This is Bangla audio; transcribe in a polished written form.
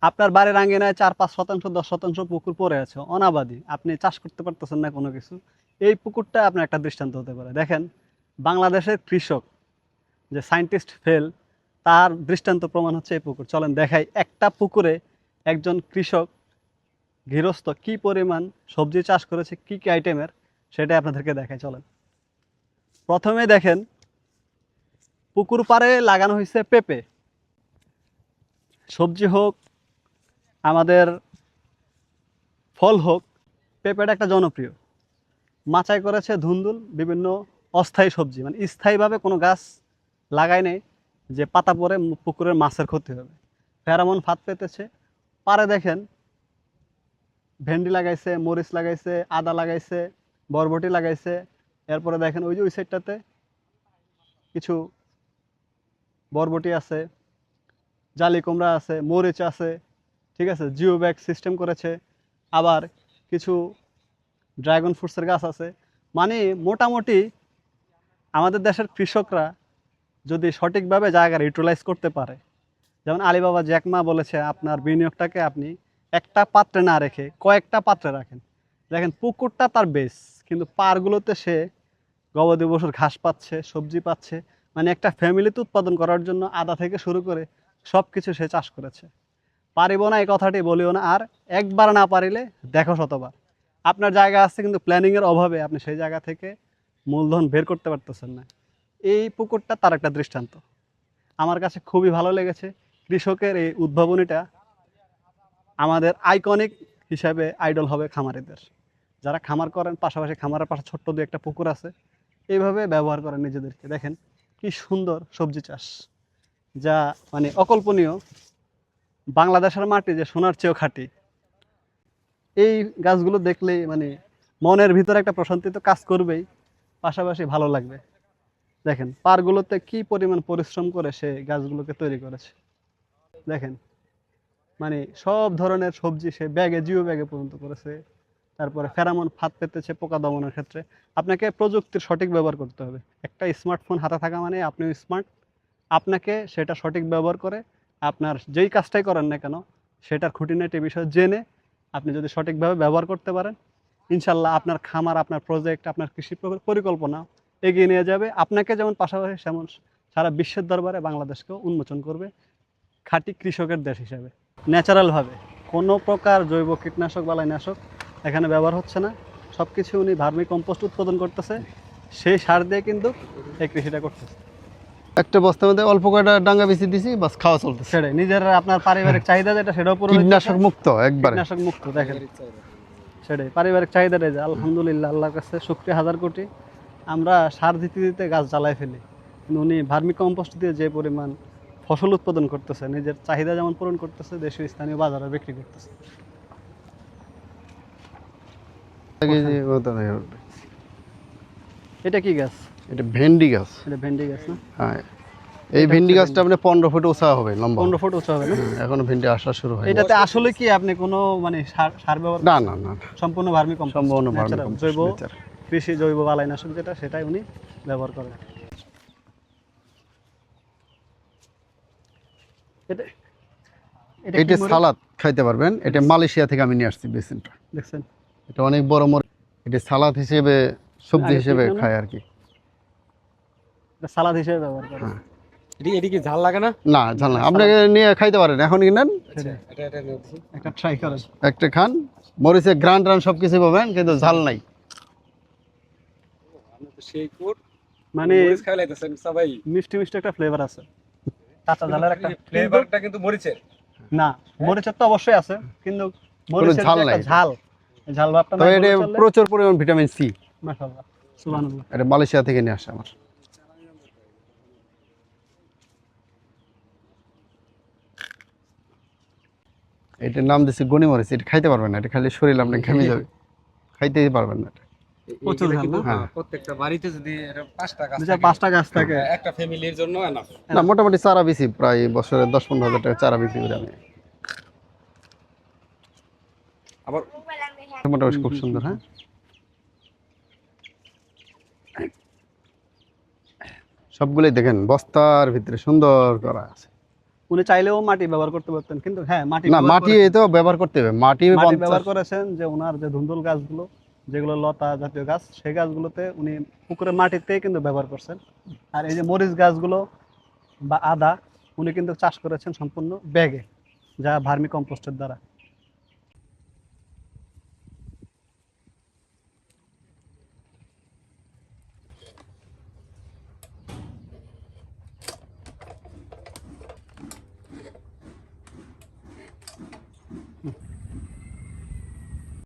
আপনার বাড়ির আঙ্গিনায় 4-5 শতাংশ 10 শতাংশ পুকুর পড়ে আছে অনাবাদি, আপনি চাষ করতে পারতেছেন না কোনো কিছু। এই পুকুরটা আপনার একটা দৃষ্টান্ত হতে পারে। দেখেন, বাংলাদেশের কৃষক যে সায়েন্টিস্ট ফেল, তার দৃষ্টান্ত প্রমাণ হচ্ছে এই পুকুর। চলেন দেখাই একটা পুকুরে একজন কৃষক গৃহস্থ কি পরিমাণ সবজি চাষ করেছে, কি কি আইটেমের, সেটাই আপনাদেরকে দেখাই। চলেন, প্রথমে দেখেন পুকুর পাড়ে লাগানো হয়েছে পেঁপে। সবজি হোক, আমাদের ফল হোক, পেঁপেটা একটা জনপ্রিয়। মাচাই করেছে ধুন্দুল, বিভিন্ন অস্থায়ী সবজি, মানে স্থায়ীভাবে কোনো গাছ লাগায় নেই যে পাতা পরে পুকুরের মাছের ক্ষতি হবে। ফেরামন ফাঁদ পেতেছে। পারে দেখেন ভেন্ডি লাগাইছে, মরিচ লাগাইছে, আদা লাগাইছে, বরবটি লাগাইছে। এরপরে দেখেন ওই যে ওই সাইডটাতে কিছু বরবটি আছে, জালি কুমড়া আছে, মরিচ আছে, ঠিক আছে, জিও ব্যাগ সিস্টেম করেছে। আবার কিছু ড্রাগন ফ্রুটসের গাছ আছে। মানে মোটামুটি আমাদের দেশের কৃষকরা যদি সঠিকভাবে জায়গার ইউটিলাইজ করতে পারে, যেমন আলিবাবা জ্যাকমা বলেছে, আপনার বিনিয়োগটাকে আপনি একটা পাত্রে না রেখে কয়েকটা পাত্রে রাখেন। দেখেন পুকুরটা তার বেস, কিন্তু পাড়গুলোতে সে গবাদি পশুর ঘাস পাচ্ছে, সবজি পাচ্ছে। মানে একটা ফ্যামিলিতে উৎপাদন করার জন্য আদা থেকে শুরু করে সব কিছু সে চাষ করেছে। পারিব না এই কথাটি বলিও না, আর একবার না পারিলে দেখো শতবার। আপনার জায়গা আছে, কিন্তু প্ল্যানিংয়ের অভাবে আপনি সেই জায়গা থেকে মূলধন বের করতে পারতেছেন না। এই পুকুরটা তার একটা দৃষ্টান্ত। আমার কাছে খুবই ভালো লেগেছে। কৃষকের এই উদ্ভাবনীটা আমাদের আইকনিক হিসাবে আইডল হবে খামারিদের। যারা খামার করেন, পাশাপাশি খামারের পাশে ছোট্ট দু একটা পুকুর আছে, এইভাবে ব্যবহার করেন নিজেদেরকে। দেখেন কি সুন্দর সবজি চাষ, যা মানে অকল্পনীয়। বাংলাদেশের মাটি যে সোনার চেয়েও খাঁটি। এই গাছগুলো দেখলেই মানে মনের ভিতরে একটা প্রশান্তি তো কাজ করবেই, পাশাপাশি ভালো লাগবে। দেখেন পাড়গুলোতে কি পরিমাণ পরিশ্রম করে সে গাছগুলোকে তৈরি করেছে। দেখেন মানে সব ধরনের সবজি সে ব্যাগে, জিও ব্যাগে পর্যন্ত করেছে। তারপরে ফেরামন ফাঁদ পেতেছে পোকা দমনের ক্ষেত্রে। আপনাকে প্রযুক্তির সঠিক ব্যবহার করতে হবে। একটা স্মার্টফোন হাতে থাকা মানে আপনিও স্মার্ট। আপনাকে সেটা সঠিক ব্যবহার করে আপনার যেই কাজটাই করেন না কেন, সেটার খুঁটিনাটি বিষয় জেনে আপনি যদি সঠিকভাবে ব্যবহার করতে পারেন, ইনশাল্লাহ আপনার খামার, আপনার প্রজেক্ট, আপনার কৃষি পরিকল্পনা এগিয়ে নিয়ে যাবে। আপনাকে যেমন পাশাপাশি সেমন সারা বিশ্বের দরবারে বাংলাদেশকেও উন্মোচন করবে খাঁটি কৃষকের দেশ হিসাবে। ন্যাচারালভাবে কোনো প্রকার জৈব কীটনাশক বা লাইনাশক এখানে ব্যবহার হচ্ছে না। সব কিছু উনি ভার্মি কম্পোস্ট উৎপাদন করতেছে, সেই সার দিয়ে কিন্তু এই কৃষিটা করতেছে। একটা বস্তার মধ্যে অল্প কয়টা ডাঙ্গা বেশি দিছি, বাস খাওয়া চলতেছে। সেটাই নিজের আপনার পারিবারিক চাহিদা যেটা, সেটাও পূরণ হইতেছে। কীটনাশক মুক্ত একবারে। কীটনাশক মুক্ত। দেখেন সেটাই পারিবারিক চাহিদাটাই, যে আলহামদুলিল্লাহ আল্লাহর কাছে শুকরিয়া হাজার কোটি। আমরা সার দিতে দিতে গাছ জ্বালায় ফেলি, কিন্তু উনি ভার্মি কম্পোস্ট দিয়ে যে পরিমাণ ফসল উৎপাদন করতেছে, নিজের চাহিদা যেমন পূরণ করতেছে, দেশীয় স্থানীয় বাজারে বিক্রি করতেছে। এটা কি গাছ? এটা ভেন্ডি গাছ। এটা ভেন্ডি গাছ না? হ্যাঁ, এই ভেন্ডি গাছটা আপনি 15 ফুট উঁচা হবে, লম্বা 15 ফুট উঁচু হবে না? এখনো ভেন্ডি আসা শুরু হয়। এটাতে আসলে কি আপনি কোনো মানে সার ব্যবহার? না না না, সম্পূর্ণ ভার্মি কম্পোস্ট, সম্পূর্ণ ন্যাচারাল জৈব কৃষি, জৈব বালাইনাশক যেটা, সেটাই উনি ব্যবহার করেন। এটা এটা সালাদ খাইতে পারবেন। এটা মালয়েশিয়া থেকে আমি নিয়ে আসছি বেসিনটা। দেখছেন এটা অনেক বড় এটা সালাদ হিসেবে, সবজি হিসেবে খায় আর কি। এটা সালাদ হিসেবে ব্যবহার করেন। হ্যাঁ, এটি কি ঝাল লাগে না? না ঝাল না, আপনাকে নিয়ে খাইতে পারেন। এখন কিনেন, একটা ট্রাই করেন, একটা খান। মরিচের গ্রান টান সবকিছু পাবেন, কিন্তু ঝাল নাই। মানে মিষ্টি মিষ্টি একটা ফ্লেভার আছে, কাঁচা ঝালের একটা ফ্লেভারটা কিন্তু মরিচের না, মরিচের তো অবশ্যই আছে, কিন্তু মরিচের ঝাল যে নাই। একটা ঝাল, এই ঝাল ভাবটা তবে নাই এটা বললে চলে। প্রচুর পরিমাণ ভিটামিন সি। মাশাআল্লাহ, সুবহানাল্লাহ। এটা মালয়েশিয়া থেকে নিয়ে আসে আমার। এটার নাম দিচ্ছি গনি মরিচ। এটা খাইতে পারবেন না, এটা খালি শরীর আপনি ঘেমে যাবে, খাইতেই পারবেন না। প্রচুর ঝাল না? হ্যাঁ, প্রত্যেকটা বাড়িতে যদি 5টা গাছ দুইটা 5টা গাছ থাকে, একটা ফ্যামিলির জন্য এনাফ। না মোটামুটি চারা বেশি, প্রায় বছরে 10-15 হাজার টাকা চারা বিক্রি করে আমি। আবার মোটামুটি খুব সুন্দর। হ্যাঁ, সবগুলোই দেখেন বস্তার ভিতরে সুন্দর করা আছে। উনি চাইলেও মাটি ব্যবহার করতে পারতেন, কিন্তু হ্যাঁ মাটি না, ব্যবহার মাটি করেছেন। তো ব্যবহার করতে হবে, মাটি মাটি 50 ব্যবহার করেছেন যে ওনার যে ধুন্দুল গাছগুলো, যেগুলো লতা জাতীয় গাছ, সেই গাছগুলোতে উনি পুকুরের মাটিতেই কিন্তু ব্যবহার করছেন। আর এই যে মরিচ গাছগুলো বা আদা, উনি কিন্তু চাষ করেছেন সম্পূর্ণ ব্যাগে, যা ভার্মি কম্পোস্টের দ্বারা।